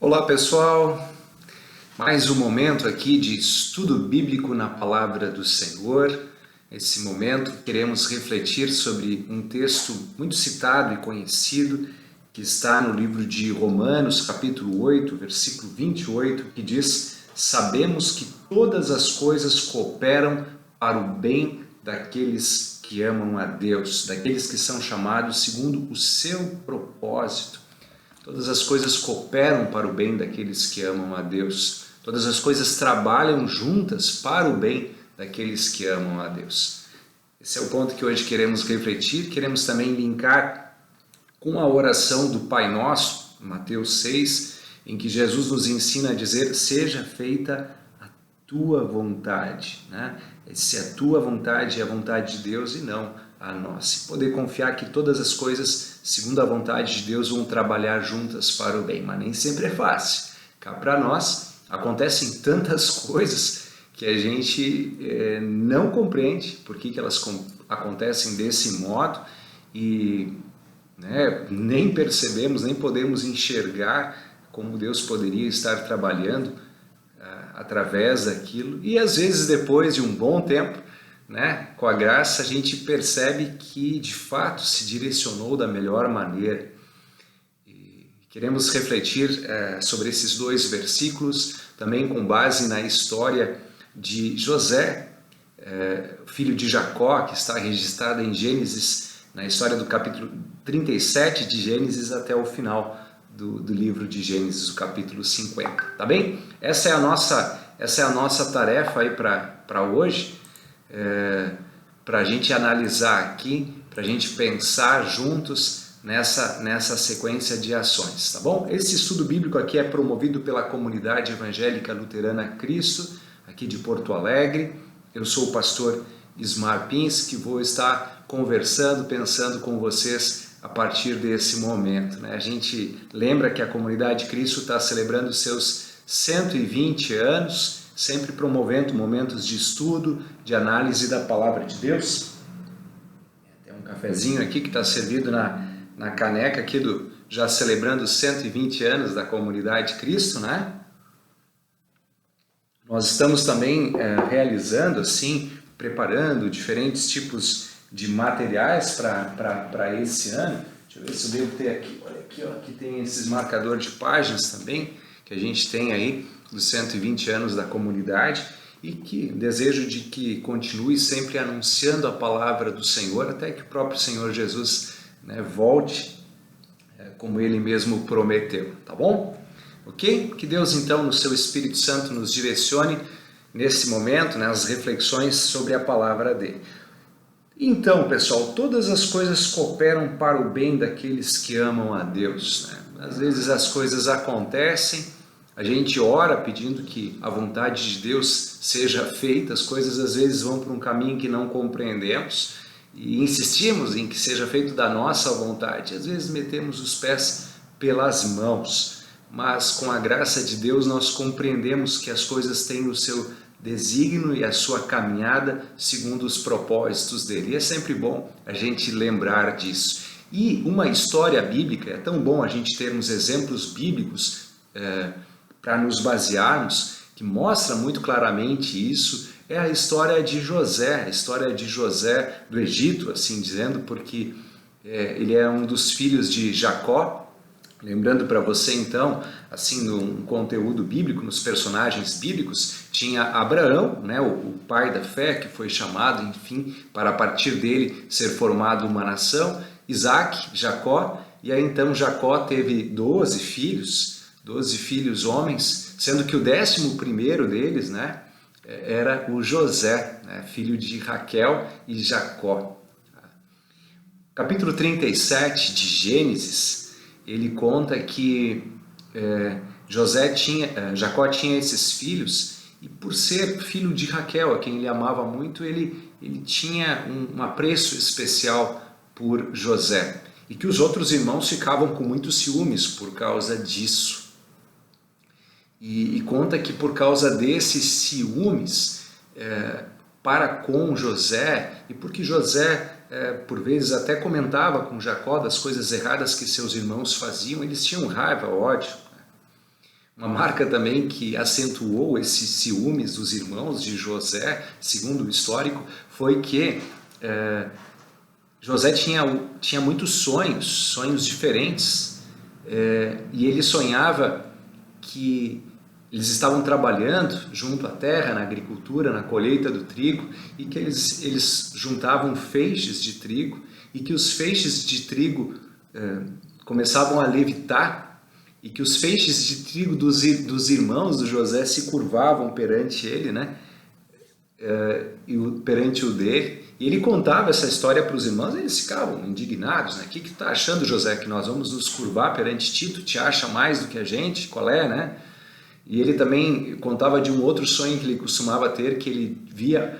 Olá pessoal, mais um momento aqui de estudo bíblico na Palavra do Senhor. Nesse momento queremos refletir sobre um texto muito citado e conhecido que está no livro de Romanos, capítulo 8, versículo 28, que diz: "Sabemos que todas as coisas cooperam para o bem daqueles que amam a Deus, daqueles que são chamados segundo o seu propósito." Todas as coisas cooperam para o bem daqueles que amam a Deus. Todas as coisas trabalham juntas para o bem daqueles que amam a Deus. Esse é o ponto que hoje queremos refletir. Queremos também linkar com a oração do Pai Nosso, Mateus 6, em que Jesus nos ensina a dizer: "Seja feita a tua vontade." Se a tua vontade é a vontade de Deus e não a nossa. Poder confiar que todas as coisas, segundo a vontade de Deus, vão trabalhar juntas para o bem. Mas nem sempre é fácil. Cá para nós, acontecem tantas coisas que a gente não compreende por que elas acontecem desse modo e nem percebemos, nem podemos enxergar como Deus poderia estar trabalhando através daquilo. E às vezes, depois de um bom tempo, com a graça, a gente percebe que de fato se direcionou da melhor maneira. E queremos refletir sobre esses dois versículos, também com base na história de José, filho de Jacó, que está registrada em Gênesis, na história do capítulo 37 de Gênesis até o final do livro de Gênesis, o capítulo 50. Tá bem? Essa é a nossa tarefa aí para hoje. Para a gente analisar aqui, para a gente pensar juntos nessa sequência de ações, tá bom? Esse estudo bíblico aqui é promovido pela Comunidade Evangélica Luterana Cristo, aqui de Porto Alegre. Eu sou o pastor Ismar Pins, que vou estar conversando, pensando com vocês a partir desse momento. A gente lembra que a Comunidade Cristo está celebrando seus 120 anos, sempre promovendo momentos de estudo, de análise da Palavra de Deus. Tem um cafezinho aqui que está servido na caneca aqui já celebrando os 120 anos da Comunidade Cristo, Nós estamos também realizando, assim, preparando diferentes tipos de materiais para esse ano. Deixa eu ver se eu devo ter aqui. Olha aqui, aqui tem esses marcadores de páginas também, que a gente tem aí dos 120 anos da comunidade, e que desejo de que continue sempre anunciando a palavra do Senhor até que o próprio Senhor Jesus volte como Ele mesmo prometeu, tá bom? Ok? Que Deus então no seu Espírito Santo nos direcione nesse momento, as reflexões sobre a palavra dele. Então, pessoal, todas as coisas cooperam para o bem daqueles que amam a Deus. Às vezes as coisas acontecem, a gente ora pedindo que a vontade de Deus seja feita, as coisas às vezes vão para um caminho que não compreendemos e insistimos em que seja feito da nossa vontade. Às vezes metemos os pés pelas mãos, mas com a graça de Deus nós compreendemos que as coisas têm o seu desígnio e a sua caminhada segundo os propósitos dele. E é sempre bom a gente lembrar disso. E uma história bíblica, é tão bom a gente termos exemplos bíblicos para nos basearmos, que mostra muito claramente isso, é a história de José, do Egito, assim dizendo, porque ele é um dos filhos de Jacó. Lembrando para você então, assim, num conteúdo bíblico, nos personagens bíblicos, tinha Abraão, o pai da fé, que foi chamado, enfim, para a partir dele ser formado uma nação, Isaac, Jacó, e aí então Jacó teve 12 filhos homens, sendo que o 11º deles, era o José, filho de Raquel e Jacó. Capítulo 37 de Gênesis, ele conta que Jacó tinha esses filhos, e por ser filho de Raquel, a quem ele amava muito, ele tinha um apreço especial por José, e que os outros irmãos ficavam com muitos ciúmes por causa disso. E conta que por causa desses ciúmes para com José, e porque José por vezes até comentava com Jacó das coisas erradas que seus irmãos faziam, eles tinham raiva, ódio. Uma marca também que acentuou esses ciúmes dos irmãos de José, segundo o histórico, foi que José tinha muitos sonhos diferentes, e ele sonhava que eles estavam trabalhando junto à terra, na agricultura, na colheita do trigo, e que eles juntavam feixes de trigo, e que os feixes de trigo começavam a levitar, e que os feixes de trigo dos irmãos do José se curvavam perante ele, né? Perante o dele. E ele contava essa história para os irmãos, e eles ficavam indignados, né? O que tu está achando, José, que nós vamos nos curvar perante ti? Tu te acha mais do que a gente? Qual é, né? E ele também contava de um outro sonho que ele costumava ter, que ele via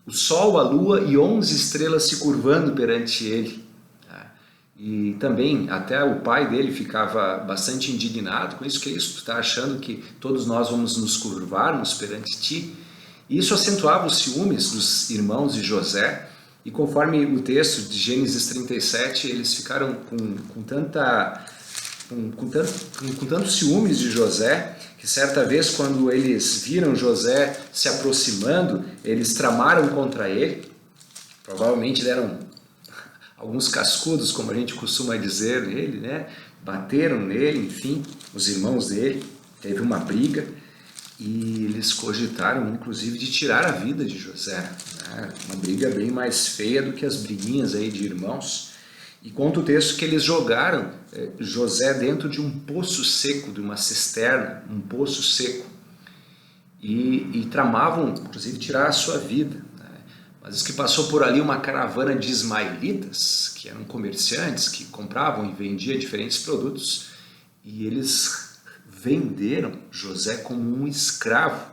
o sol, a lua e 11 estrelas se curvando perante ele. E também até o pai dele ficava bastante indignado com isso. Que é isso? Tu está achando que todos nós vamos nos curvarmos perante ti? E isso acentuava os ciúmes dos irmãos de José, e conforme o texto de Gênesis 37, eles ficaram com tantos ciúmes de José, que certa vez, quando eles viram José se aproximando, eles tramaram contra ele. Provavelmente deram alguns cascudos, como a gente costuma dizer nele, né? Bateram nele, enfim, os irmãos dele, teve uma briga. E eles cogitaram, inclusive, de tirar a vida de José, né? Uma briga bem mais feia do que as briguinhas aí de irmãos. E conta o texto que eles jogaram José dentro de um poço seco, de uma cisterna, um poço seco. E tramavam, inclusive, tirar a sua vida, né? Mas diz que passou por ali uma caravana de ismaelitas, que eram comerciantes, que compravam e vendiam diferentes produtos, e eles venderam José como um escravo,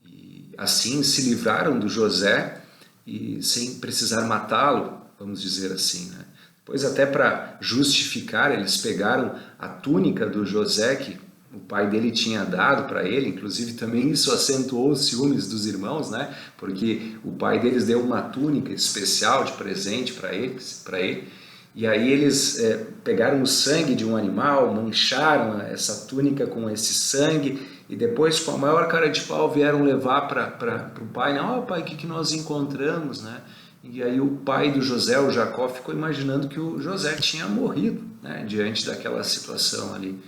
e assim se livraram do José, e sem precisar matá-lo, vamos dizer assim, né? Depois, até para justificar, eles pegaram a túnica do José que o pai dele tinha dado para ele. Inclusive também isso acentuou os ciúmes dos irmãos, né? Porque o pai deles deu uma túnica especial de presente para ele. E aí eles pegaram o sangue de um animal, mancharam essa túnica com esse sangue, e depois, com a maior cara de pau, vieram levar para o pai. Ó, pai, o que nós encontramos, né? E aí o pai do José, o Jacó, ficou imaginando que o José tinha morrido, né, diante daquela situação ali.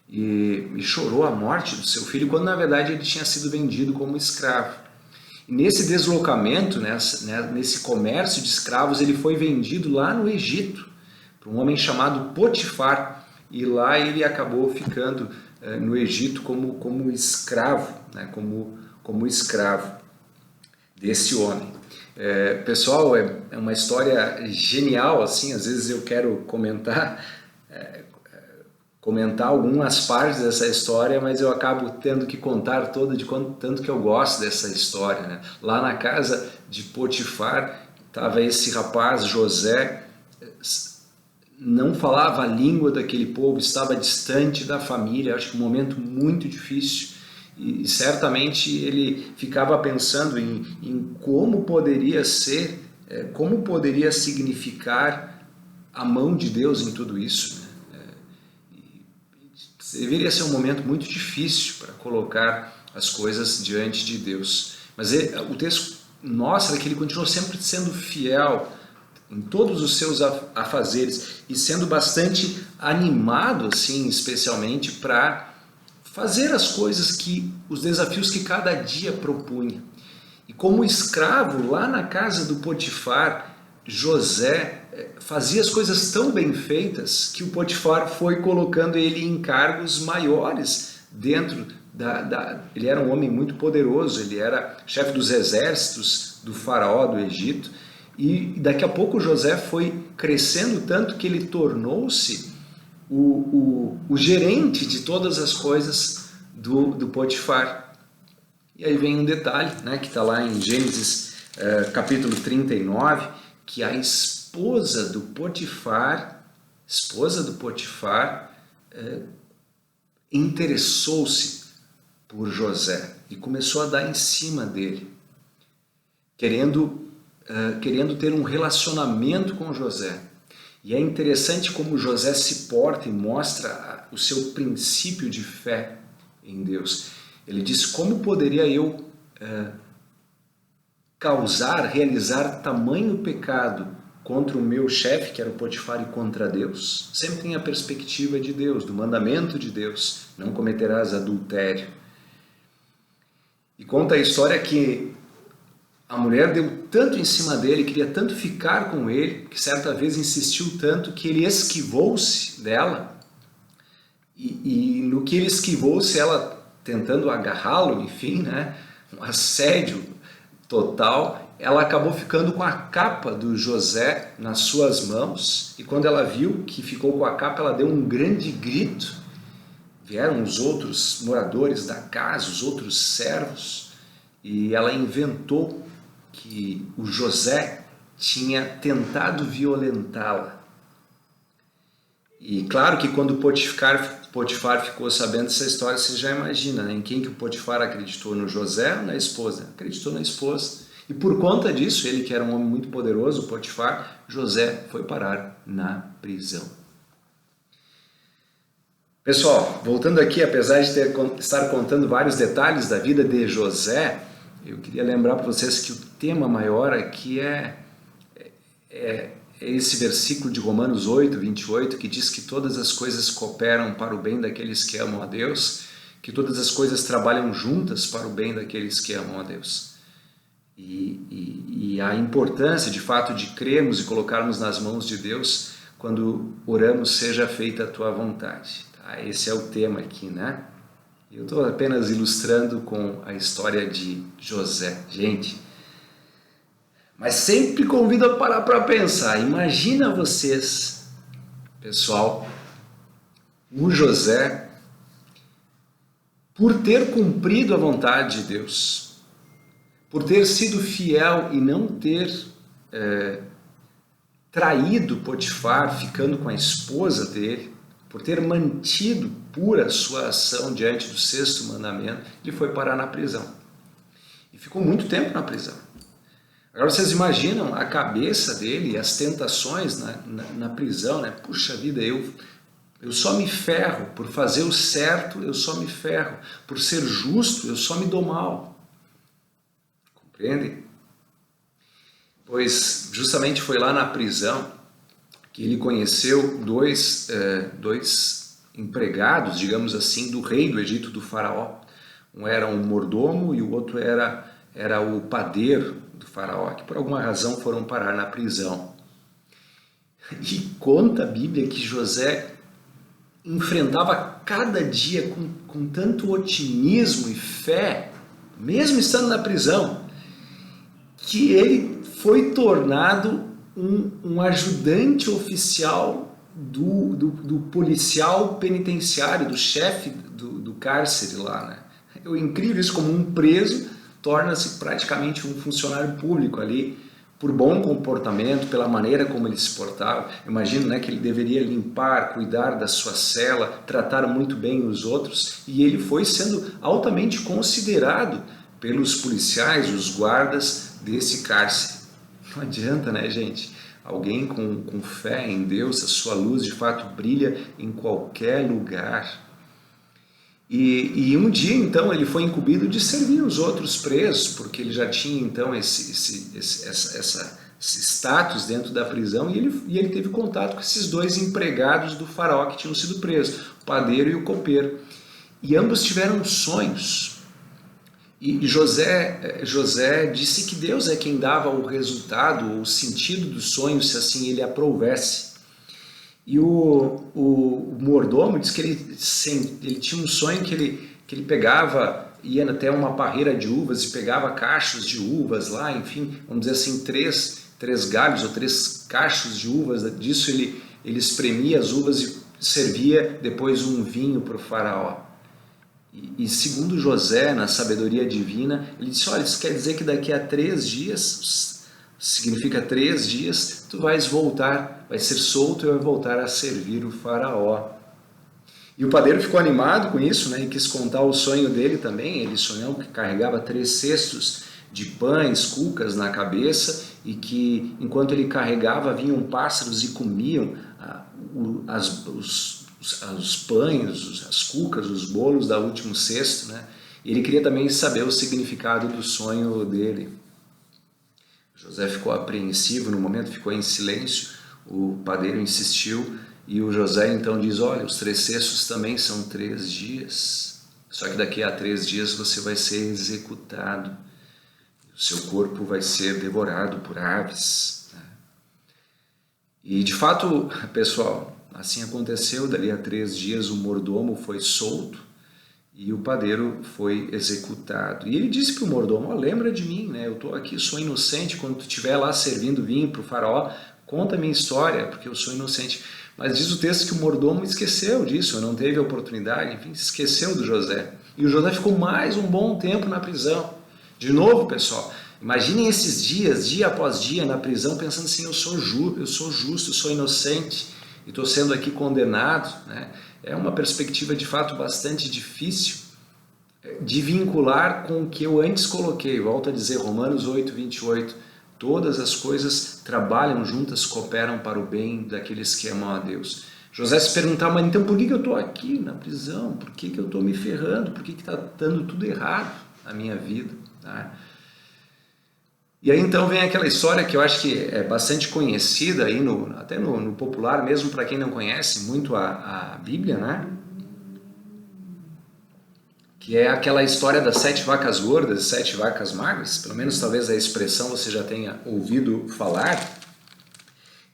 E chorou a morte do seu filho, quando na verdade ele tinha sido vendido como escravo. E nesse deslocamento, nesse comércio de escravos, ele foi vendido lá no Egito, para um homem chamado Potifar, e lá ele acabou ficando no Egito como escravo, né, como escravo desse homem. Pessoal, é uma história genial, assim. Às vezes eu quero comentar algumas partes dessa história, mas eu acabo tendo que contar toda, de tanto que eu gosto dessa história, né? Lá na casa de Potifar estava esse rapaz, José, não falava a língua daquele povo, estava distante da família. Acho que um momento muito difícil, e certamente ele ficava pensando em como poderia ser, como poderia significar a mão de Deus em tudo isso, né? Deveria ser um momento muito difícil para colocar as coisas diante de Deus. Mas o texto mostra que ele continuou sempre sendo fiel em todos os seus afazeres, e sendo bastante animado, assim, especialmente para fazer as coisas, os desafios que cada dia propunha. E como escravo lá na casa do Potifar, José fazia as coisas tão bem feitas que o Potifar foi colocando ele em cargos maiores dentro ele era um homem muito poderoso, ele era chefe dos exércitos do faraó do Egito, e daqui a pouco José foi crescendo tanto que ele tornou-se o gerente de todas as coisas do Potifar. E aí vem um detalhe, né, que está lá em Gênesis capítulo 39, que a esposa do Potifar interessou-se por José e começou a dar em cima dele, querendo ter um relacionamento com José. E é interessante como José se porta e mostra o seu princípio de fé. em Deus. Ele diz: como poderia eu realizar tamanho pecado contra o meu chefe, que era o Potifar, e contra Deus? Sempre tem a perspectiva de Deus, do mandamento de Deus: não cometerás adultério. E conta a história que a mulher deu tanto em cima dele, queria tanto ficar com ele, que certa vez insistiu tanto que ele esquivou-se dela. E no que ele esquivou-se, ela tentando agarrá-lo, enfim, né, um assédio total, ela acabou ficando com a capa do José nas suas mãos, e quando ela viu que ficou com a capa, ela deu um grande grito. Vieram os outros moradores da casa, os outros servos, e ela inventou que o José tinha tentado violentá-la. E claro que quando Potifar ficou sabendo dessa história, você já imagina, né? Em quem que o Potifar acreditou? No José ou na esposa? Acreditou na esposa. E por conta disso, ele que era um homem muito poderoso, o Potifar, José foi parar na prisão. Pessoal, voltando aqui, apesar de estar contando vários detalhes da vida de José, eu queria lembrar para vocês que o tema maior aqui é esse versículo de Romanos 8, 28, que diz que todas as coisas cooperam para o bem daqueles que amam a Deus, que todas as coisas trabalham juntas para o bem daqueles que amam a Deus. E a importância, de fato, de crermos e colocarmos nas mãos de Deus quando oramos: seja feita a tua vontade. Tá? Esse é o tema aqui, né? Eu estou apenas ilustrando com a história de José. Gente, mas sempre convido a parar para pensar. Imagina vocês, pessoal, o José, por ter cumprido a vontade de Deus, por ter sido fiel e não ter traído Potifar, ficando com a esposa dele, por ter mantido pura a sua ação diante do sexto mandamento, ele foi parar na prisão. E ficou muito tempo na prisão. Agora vocês imaginam a cabeça dele e as tentações na prisão, né? Puxa vida, eu só me ferro. Por fazer o certo, eu só me ferro. Por ser justo, eu só me dou mal. Compreendem? Pois justamente foi lá na prisão que ele conheceu dois empregados, digamos assim, do rei do Egito, do faraó. Um era um mordomo e o outro era o padeiro do faraó, que por alguma razão foram parar na prisão. E conta a Bíblia que José enfrentava cada dia com tanto otimismo e fé, mesmo estando na prisão, que ele foi tornado um ajudante oficial do policial penitenciário, do chefe do cárcere lá, né? É incrível isso, como um preso torna-se praticamente um funcionário público ali, por bom comportamento, pela maneira como ele se portava. Imagino, né, que ele deveria limpar, cuidar da sua cela, tratar muito bem os outros, e ele foi sendo altamente considerado pelos policiais, os guardas desse cárcere. Não adianta, né, gente? Alguém com fé em Deus, a sua luz de fato brilha em qualquer lugar. E um dia, então, ele foi incumbido de servir os outros presos, porque ele já tinha, então, esse status dentro da prisão, e ele teve contato com esses dois empregados do faraó que tinham sido presos, o padeiro e o copeiro. E ambos tiveram sonhos. E José disse que Deus é quem dava o resultado, o sentido dos sonhos, se assim ele aprouvesse. E o mordomo disse que ele tinha um sonho que ele pegava, ia até uma parreira de uvas e pegava cachos de uvas lá, enfim, vamos dizer assim, três galhos ou 3 cachos de uvas. Disso ele espremia as uvas e servia depois um vinho para o faraó. E segundo José, na sabedoria divina, ele disse: olha, isso quer dizer que daqui a 3 dias, significa 3 dias, tu vais voltar, vai ser solto e vai voltar a servir o faraó. E o padeiro ficou animado com isso, né, e quis contar o sonho dele também. Ele sonhou que carregava 3 cestos de pães, cucas na cabeça, e que enquanto ele carregava vinham pássaros e comiam os os pães, as cucas, os bolos da último cesto, né? E ele queria também saber o significado do sonho dele. José ficou apreensivo no momento, ficou em silêncio. O padeiro insistiu e o José então diz: olha, os 3 cestos também são 3 dias. Só que daqui a 3 dias você vai ser executado. O seu corpo vai ser devorado por aves. E de fato, pessoal, assim aconteceu. Dali a 3 dias o mordomo foi solto e o padeiro foi executado. E ele disse para o mordomo: oh, lembra de mim, né? Eu estou aqui, sou inocente. Quando tu estiver lá servindo vinho para o faraó, conta a minha história, porque eu sou inocente. Mas diz o texto que o mordomo esqueceu disso, não teve oportunidade, enfim, esqueceu do José. E o José ficou mais um bom tempo na prisão. De novo, pessoal, imaginem esses dias, dia após dia, na prisão, pensando assim: eu sou justo, eu sou inocente e estou sendo aqui condenado, né? É uma perspectiva de fato bastante difícil de vincular com o que eu antes coloquei. Volto a dizer, Romanos 8, 28, todas as coisas trabalham juntas, cooperam para o bem daqueles que amam a Deus. José se perguntava: mas então por que eu estou aqui na prisão? Por que eu estou me ferrando? Por que está dando tudo errado na minha vida? Tá? E aí então vem aquela história que eu acho que é bastante conhecida, aí até no popular, mesmo para quem não conhece muito a Bíblia, né? Que é aquela história das 7 vacas gordas e 7 vacas magras. Pelo menos talvez a expressão você já tenha ouvido falar,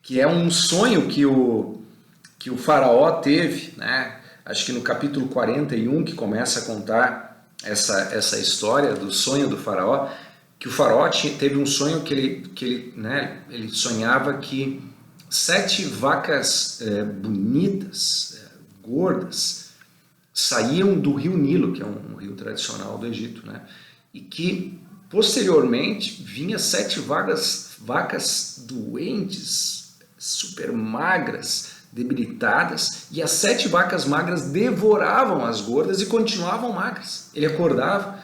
que é um sonho que o faraó teve, né? Acho que no capítulo 41, que começa a contar essa história do sonho do faraó, que o faraó teve um sonho que ele sonhava que 7 vacas bonitas, gordas, saíam do rio Nilo, que é um rio tradicional do Egito, né? E que posteriormente vinha 7 vacas doentes, super magras, debilitadas, e as 7 vacas magras devoravam as gordas e continuavam magras. Ele acordava,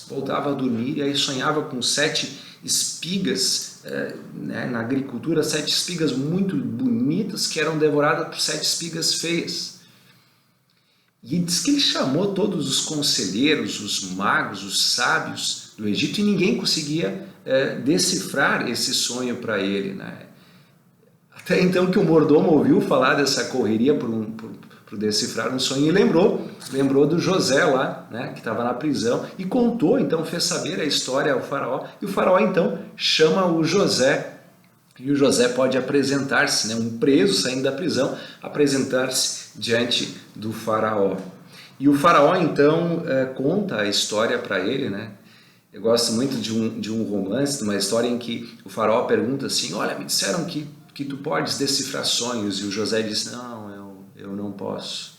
voltava a dormir e aí sonhava com 7 espigas, né, na agricultura, 7 espigas muito bonitas que eram devoradas por 7 espigas feias. E diz que ele chamou todos os conselheiros, os magos, os sábios do Egito, e ninguém conseguia decifrar esse sonho para ele, né? Até então que o mordomo ouviu falar dessa correria por decifrar um sonho e lembrou do José lá, né, que estava na prisão, e contou, então fez saber a história ao faraó, e o faraó então chama o José, e o José pode apresentar-se, né, um preso saindo da prisão, apresentar-se diante do faraó. E o faraó então conta a história para ele, né? Eu gosto muito de um romance, de uma história em que o faraó pergunta assim: olha, me disseram que tu podes decifrar sonhos, e o José diz: não, eu não posso.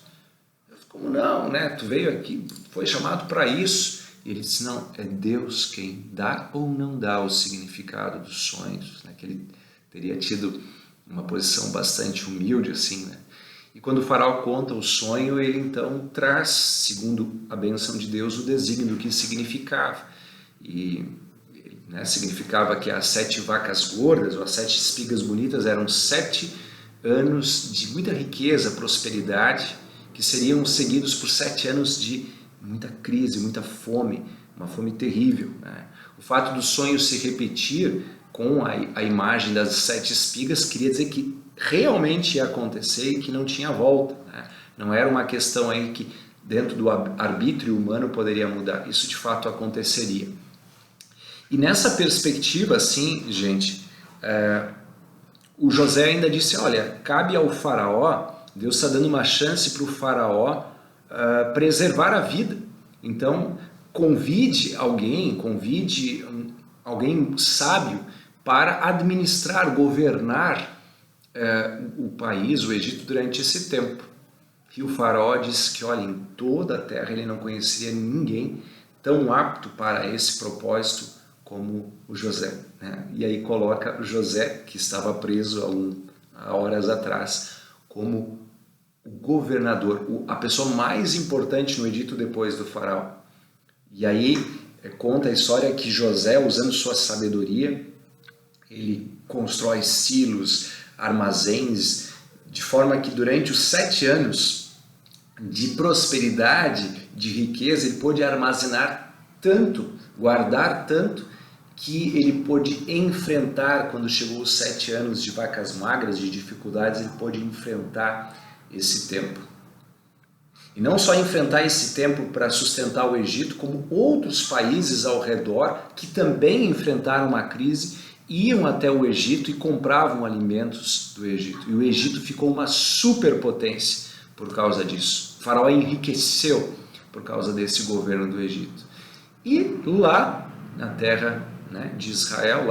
Como não, né? Tu veio aqui, foi chamado para isso. E ele disse: não, é Deus quem dá ou não dá o significado dos sonhos, né? Que ele teria tido uma posição bastante humilde assim, né? E quando o faraó conta o sonho, ele então traz, segundo a bênção de Deus, o desígnio do que significava. E né, significava que as 7 vacas gordas, ou as 7 espigas bonitas, eram 7 anos de muita riqueza, prosperidade, que seriam seguidos por 7 anos de muita crise, muita fome, uma fome terrível, né? O fato do sonho se repetir com a imagem das 7 espigas queria dizer que realmente ia acontecer e que não tinha volta, né? Não era uma questão aí que dentro do arbítrio humano poderia mudar, isso de fato aconteceria. E nessa perspectiva, assim, gente, o José ainda disse: olha, cabe ao faraó, Deus está dando uma chance para o faraó preservar a vida. Então, convide alguém sábio para administrar, governar o país, o Egito, durante esse tempo. E o faraó disse que, olha, em toda a terra ele não conhecia ninguém tão apto para esse propósito como o José, né? E aí coloca o José, que estava preso há horas atrás, como o governador, a pessoa mais importante no Egito depois do faraó. E aí conta a história que José, usando sua sabedoria, ele constrói silos, armazéns, de forma que durante os 7 anos de prosperidade, de riqueza, ele pôde armazenar tanto, guardar tanto, que ele pôde enfrentar, quando chegou os 7 anos de vacas magras, de dificuldades, ele pôde enfrentar esse tempo. E não só enfrentar esse tempo para sustentar o Egito, como outros países ao redor que também enfrentaram uma crise, iam até o Egito e compravam alimentos do Egito. E o Egito ficou uma superpotência por causa disso. O faraó enriqueceu por causa desse governo do Egito. E lá na terra, né, de Israel,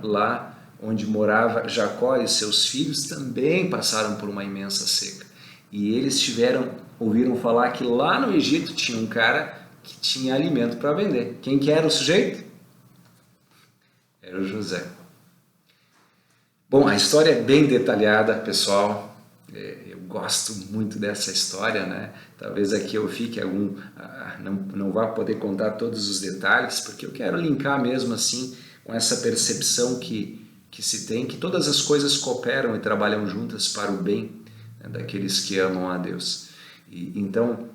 lá onde morava Jacó e seus filhos, também passaram por uma imensa seca. E eles ouviram falar que lá no Egito tinha um cara que tinha alimento para vender. Quem que era o sujeito? Era o José. Bom, a história é bem detalhada, pessoal. Eu gosto muito dessa história, né? Talvez aqui eu fique não vá poder contar todos os detalhes, porque eu quero linkar mesmo assim com essa percepção que se tem, que todas as coisas cooperam e trabalham juntas para o bem, né, daqueles que amam a Deus. E então,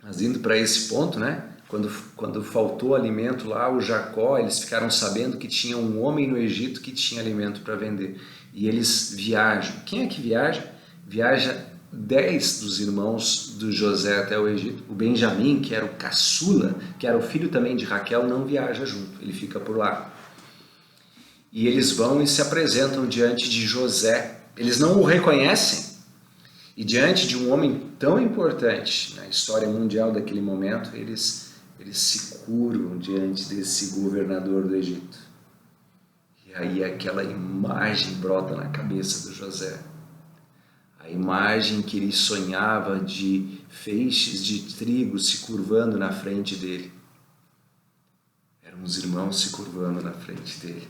mas indo para esse ponto, né? Quando faltou alimento lá, o Jacó, eles ficaram sabendo que tinha um homem no Egito que tinha alimento para vender. E eles viajam. Quem é que viaja? Viaja 10 dos irmãos do José até o Egito. O Benjamim, que era o caçula, que era o filho também de Raquel, não viaja junto, ele fica por lá. E eles vão e se apresentam diante de José. Eles não o reconhecem. E diante de um homem tão importante na história mundial daquele momento, eles se curvam diante desse governador do Egito. E aí aquela imagem brota na cabeça do José. A imagem que ele sonhava de feixes de trigo se curvando na frente dele. Eram os irmãos se curvando na frente dele.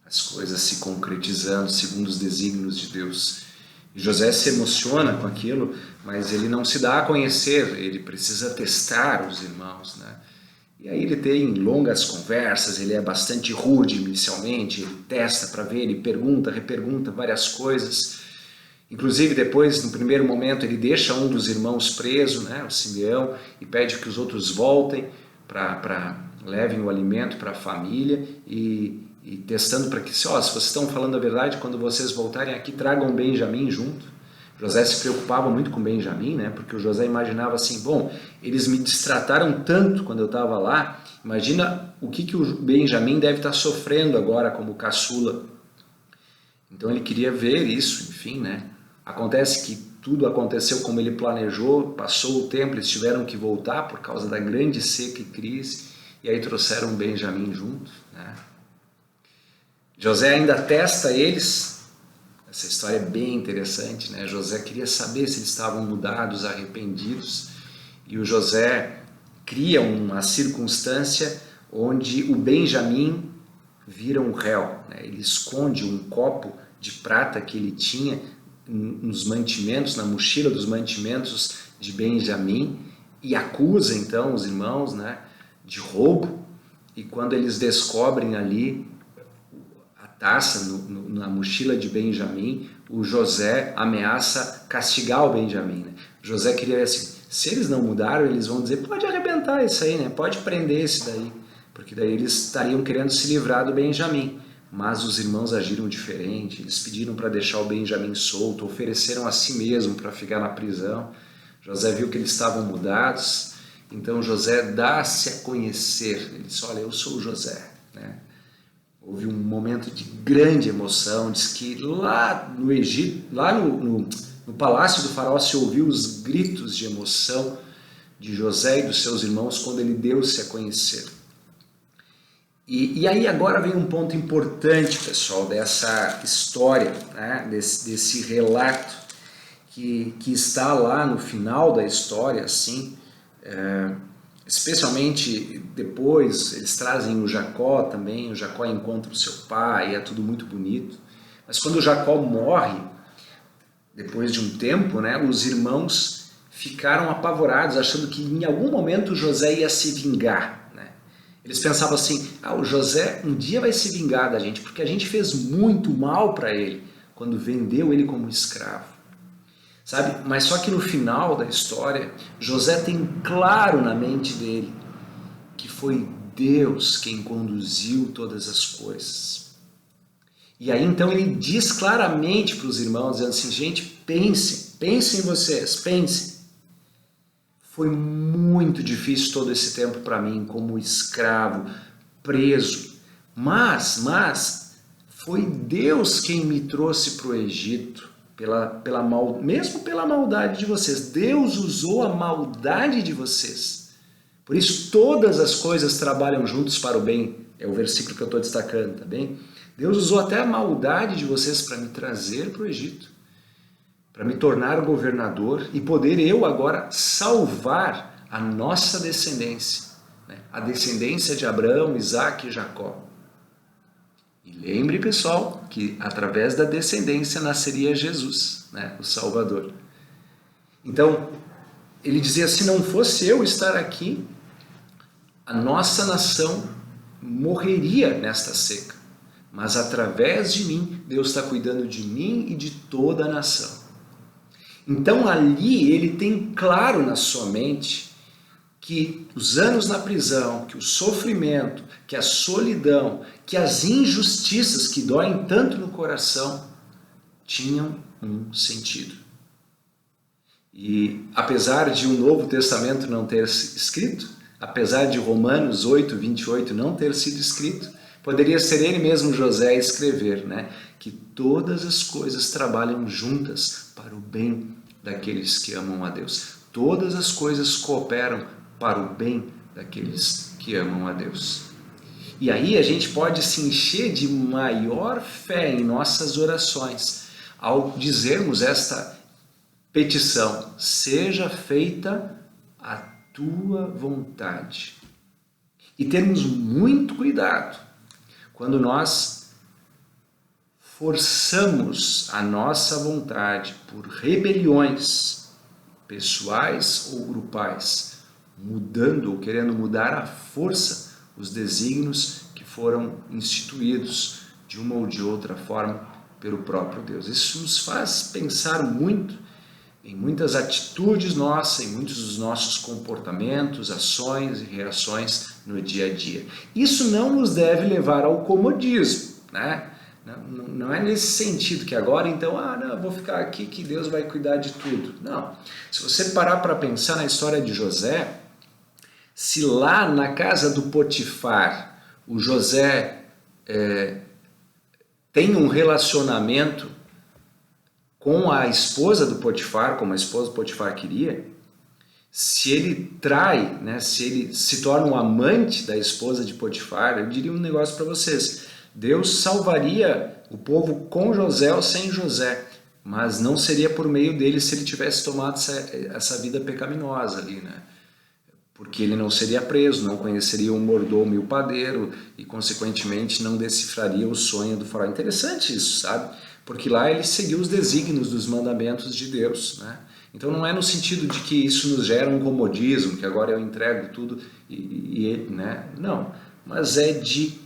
As coisas se concretizando segundo os desígnios de Deus. E José se emociona com aquilo, mas ele não se dá a conhecer, ele precisa testar os irmãos, né? E aí ele tem longas conversas, ele é bastante rude inicialmente, ele testa para ver, ele pergunta, repergunta várias coisas. Inclusive depois, no primeiro momento, ele deixa um dos irmãos preso, né, o Simeão, e pede que os outros voltem levem o alimento para a família e testando para que, se vocês estão falando a verdade, quando vocês voltarem aqui, tragam Benjamim junto. José se preocupava muito com Benjamim, né, porque o José imaginava assim, bom, eles me destrataram tanto quando eu estava lá, imagina o que o Benjamim deve estar sofrendo agora como caçula. Então ele queria ver isso, enfim, né. Acontece que tudo aconteceu como ele planejou, passou o tempo, eles tiveram que voltar por causa da grande seca e crise, e aí trouxeram Benjamim junto, né. José ainda testa eles, essa história é bem interessante, né? José queria saber se eles estavam mudados, arrependidos, e o José cria uma circunstância onde o Benjamim vira um réu, né? Ele esconde um copo de prata que ele tinha nos mantimentos, na mochila dos mantimentos de Benjamim, e acusa então os irmãos, né, de roubo, e quando eles descobrem ali taça na mochila de Benjamim, o José ameaça castigar o Benjamim, né? José queria ver assim, se eles não mudaram, eles vão dizer, pode arrebentar isso aí, né? Pode prender esse daí, porque daí eles estariam querendo se livrar do Benjamim. Mas os irmãos agiram diferente, eles pediram para deixar o Benjamim solto, ofereceram a si mesmo para ficar na prisão. José viu que eles estavam mudados, então José dá-se a conhecer, ele disse, olha, eu sou o José, né? Houve um momento de grande emoção, diz que lá no Egito, lá no palácio do faraó se ouviu os gritos de emoção de José e dos seus irmãos quando ele deu-se a conhecer. E aí agora vem um ponto importante, pessoal, dessa história, né, desse relato que está lá no final da história, assim, especialmente depois eles trazem o Jacó também, o Jacó encontra o seu pai, é tudo muito bonito. Mas quando o Jacó morre, depois de um tempo, né, os irmãos ficaram apavorados, achando que em algum momento José ia se vingar, né? Eles pensavam assim, o José um dia vai se vingar da gente, porque a gente fez muito mal para ele, quando vendeu ele como escravo. sabe? Mas só que no final da história, José tem claro na mente dele que foi Deus quem conduziu todas as coisas. E aí então ele diz claramente para os irmãos, dizendo assim, gente, pensem em vocês, pensem. Foi muito difícil todo esse tempo para mim, como escravo, preso. Mas foi Deus quem me trouxe para o Egito, mesmo pela maldade de vocês. Deus usou a maldade de vocês. Por isso todas as coisas trabalham juntos para o bem. É o versículo que eu estou destacando, tá bem? Deus usou até a maldade de vocês para me trazer para o Egito, para me tornar governador e poder eu agora salvar a nossa descendência, né? A descendência de Abraão, Isaque e Jacó. E lembre, pessoal, que através da descendência nasceria Jesus, né? O Salvador. Então, ele dizia, se não fosse eu estar aqui, a nossa nação morreria nesta seca. Mas através de mim, Deus está cuidando de mim e de toda a nação. Então ali ele tem claro na sua mente que os anos na prisão, que o sofrimento, que a solidão, que as injustiças que doem tanto no coração tinham um sentido. E apesar de o Novo Testamento não ter escrito, apesar de Romanos 8, 28 não ter sido escrito, poderia ser ele mesmo, José, escrever, né, que todas as coisas trabalham juntas para o bem daqueles que amam a Deus. Todas as coisas cooperam para o bem daqueles que amam a Deus. E aí a gente pode se encher de maior fé em nossas orações ao dizermos esta petição: seja feita a tua vontade. E termos muito cuidado quando nós forçamos a nossa vontade por rebeliões pessoais ou grupais, mudando ou querendo mudar à força os desígnios que foram instituídos de uma ou de outra forma pelo próprio Deus. Isso nos faz pensar muito em muitas atitudes nossas, em muitos dos nossos comportamentos, ações e reações no dia a dia. Isso não nos deve levar ao comodismo, né? Não é nesse sentido que agora, então, não, eu vou ficar aqui que Deus vai cuidar de tudo. Não. Se você parar para pensar na história de José, se lá na casa do Potifar o José tem um relacionamento com a esposa do Potifar, como a esposa do Potifar queria, se ele trai, né, se ele se torna um amante da esposa de Potifar, eu diria um negócio para vocês: Deus salvaria o povo com José ou sem José, mas não seria por meio dele se ele tivesse tomado essa vida pecaminosa ali, né? Porque ele não seria preso, não conheceria o mordomo e o padeiro e, consequentemente, não decifraria o sonho do faraó. Interessante isso, sabe? Porque lá ele seguiu os desígnios dos mandamentos de Deus, né? Então não é no sentido de que isso nos gera um comodismo, que agora eu entrego tudo né? Não, mas é de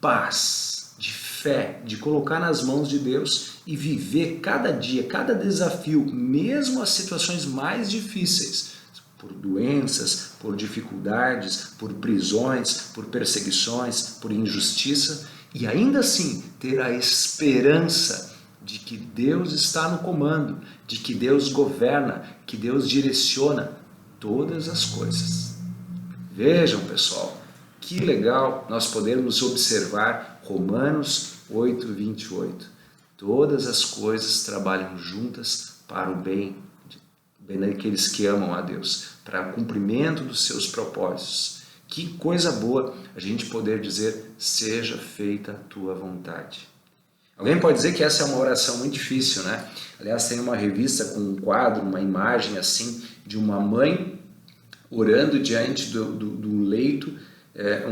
paz, de fé, de colocar nas mãos de Deus e viver cada dia, cada desafio, mesmo as situações mais difíceis, por doenças, por dificuldades, por prisões, por perseguições, por injustiça, e ainda assim ter a esperança de que Deus está no comando, de que Deus governa, que Deus direciona todas as coisas. Vejam, pessoal, que legal nós podermos observar Romanos 8, 28. Todas as coisas trabalham juntas para o bem daqueles que amam a Deus, para o cumprimento dos seus propósitos. Que coisa boa a gente poder dizer: seja feita a tua vontade. Alguém pode dizer que essa é uma oração muito difícil, né? Aliás, tem uma revista com um quadro, uma imagem assim, de uma mãe orando diante do leito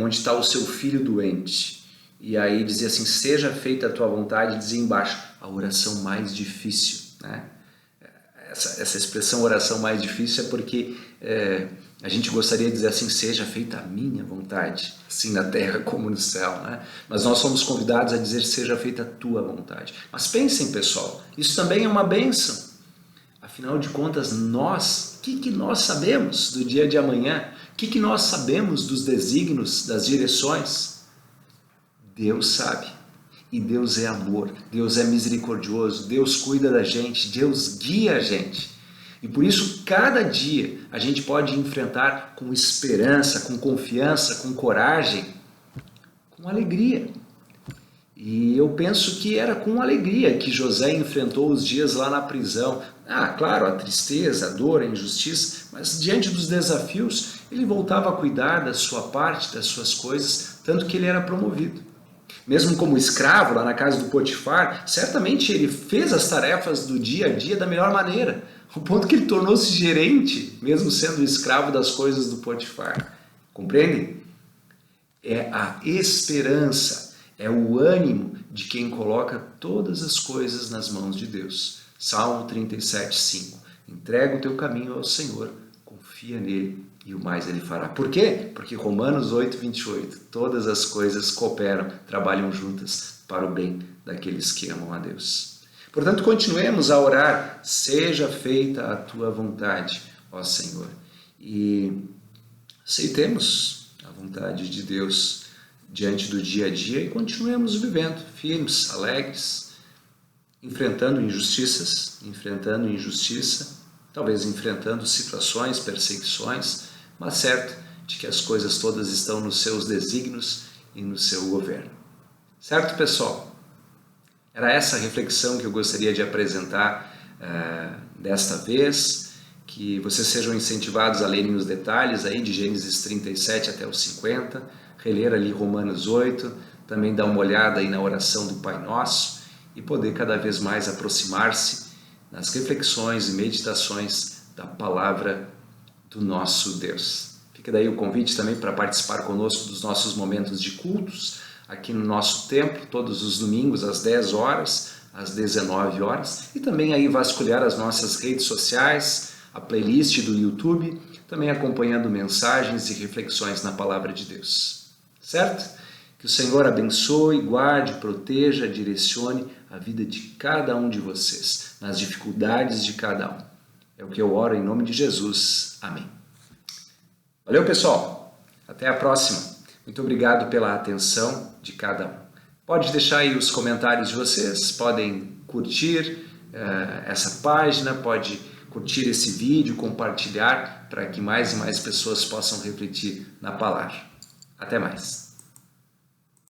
onde está o seu filho doente. E aí dizia assim: seja feita a tua vontade, e dizia embaixo: a oração mais difícil, né? Essa expressão oração mais difícil é porque a gente gostaria de dizer assim: seja feita a minha vontade, assim na terra como no céu, né? Mas nós somos convidados a dizer: seja feita a tua vontade. Mas pensem, pessoal, isso também é uma bênção. Afinal de contas, o que nós sabemos do dia de amanhã? O que nós sabemos dos desígnios, das direções? Deus sabe. E Deus é amor, Deus é misericordioso, Deus cuida da gente, Deus guia a gente. E por isso, cada dia, a gente pode enfrentar com esperança, com confiança, com coragem, com alegria. E eu penso que era com alegria que José enfrentou os dias lá na prisão. Claro, a tristeza, a dor, a injustiça, mas diante dos desafios, ele voltava a cuidar da sua parte, das suas coisas, tanto que ele era promovido. Mesmo como escravo lá na casa do Potifar, certamente ele fez as tarefas do dia a dia da melhor maneira, ao ponto que ele tornou-se gerente, mesmo sendo escravo das coisas do Potifar. Compreendem? É a esperança, é o ânimo de quem coloca todas as coisas nas mãos de Deus. Salmo 37:5. Entrega o teu caminho ao Senhor, confia nele e o mais ele fará. Por quê? Porque Romanos 8:28, todas as coisas cooperam, trabalham juntas para o bem daqueles que amam a Deus. Portanto, continuemos a orar, seja feita a tua vontade, ó Senhor. E aceitemos a vontade de Deus diante do dia a dia e continuemos vivendo firmes, alegres, enfrentando injustiça, talvez enfrentando situações, perseguições, mas certo de que as coisas todas estão nos seus desígnios e no seu governo. Certo, pessoal? Era essa a reflexão que eu gostaria de apresentar desta vez, que vocês sejam incentivados a lerem os detalhes aí de Gênesis 37 até os 50, reler ali Romanos 8, também dar uma olhada aí na oração do Pai Nosso e poder cada vez mais aproximar-se nas reflexões e meditações da palavra do nosso Deus. Fica daí o convite também para participar conosco dos nossos momentos de cultos, aqui no nosso templo, todos os domingos às 10 horas, às 19 horas, e também aí vasculhar as nossas redes sociais, a playlist do YouTube, também acompanhando mensagens e reflexões na palavra de Deus. Certo? Que o Senhor abençoe, guarde, proteja, direcione a vida de cada um de vocês, nas dificuldades de cada um. É o que eu oro em nome de Jesus. Amém. Valeu, pessoal. Até a próxima. Muito obrigado pela atenção de cada um. Pode deixar aí os comentários de vocês, podem curtir essa página, pode curtir esse vídeo, compartilhar para que mais e mais pessoas possam refletir na palavra. Até mais.